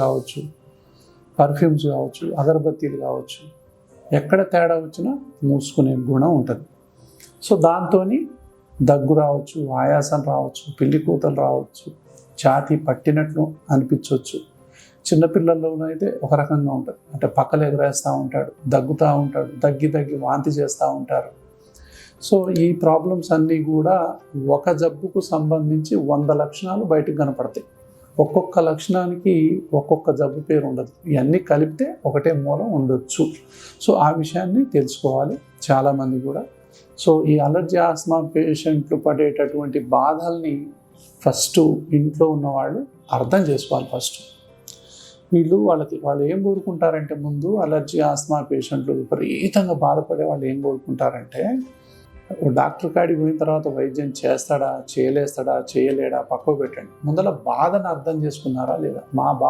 కావచ్చు, పర్ఫ్యూమ్స్ కావచ్చు, అగరబత్తీలు కావచ్చు, ఎక్కడ తేడా వచ్చినా మూసుకునే గుణం ఉంటుంది. సో దాంతో దగ్గు రావచ్చు, ఆయాసం రావచ్చు, పిల్లి కూతలు రావచ్చు, ఛాతీ పట్టినట్లు అనిపించవచ్చు. చిన్నపిల్లల్లోనూ అయితే ఒక రకంగా ఉంటుంది, అంటే పక్కలు ఎగరేస్తూ ఉంటాడు, దగ్గుతూ ఉంటాడు, దగ్గి వాంతి చేస్తూ ఉంటారు. సో ఈ ప్రాబ్లమ్స్ అన్నీ కూడా ఒక జబ్బుకు సంబంధించి 100 లక్షణాలు బయటకు కనపడతాయి. ఒక్కొక్క లక్షణానికి ఒక్కొక్క జబ్బు పేరు ఉండదు, ఇవన్నీ కలిపితే ఒకటే మూలం ఉండొచ్చు. సో ఆ విషయాన్ని తెలుసుకోవాలి చాలామంది కూడా. సో ఈ అలర్జీ ఆస్మా పేషెంట్లు పడేటటువంటి బాధల్ని ఫస్ట్ ఇంట్లో ఉన్నవాళ్ళు అర్థం చేసుకోవాలి. ఫస్ట్ వాళ్ళు ఏం కోరుకుంటారంటే, ముందు అలర్జీ ఆస్మా పేషెంట్లు విపరీతంగా బాధపడే వాళ్ళు ఏం కోరుకుంటారంటే, డాక్టర్ కాడికి పోయిన తర్వాత వైద్యం చేస్తాడా, చేయలేస్తాడా, చేయలేడా పక్కకు పెట్టండి, ముందర బాధను అర్థం చేసుకున్నారా లేదా, మా బాధ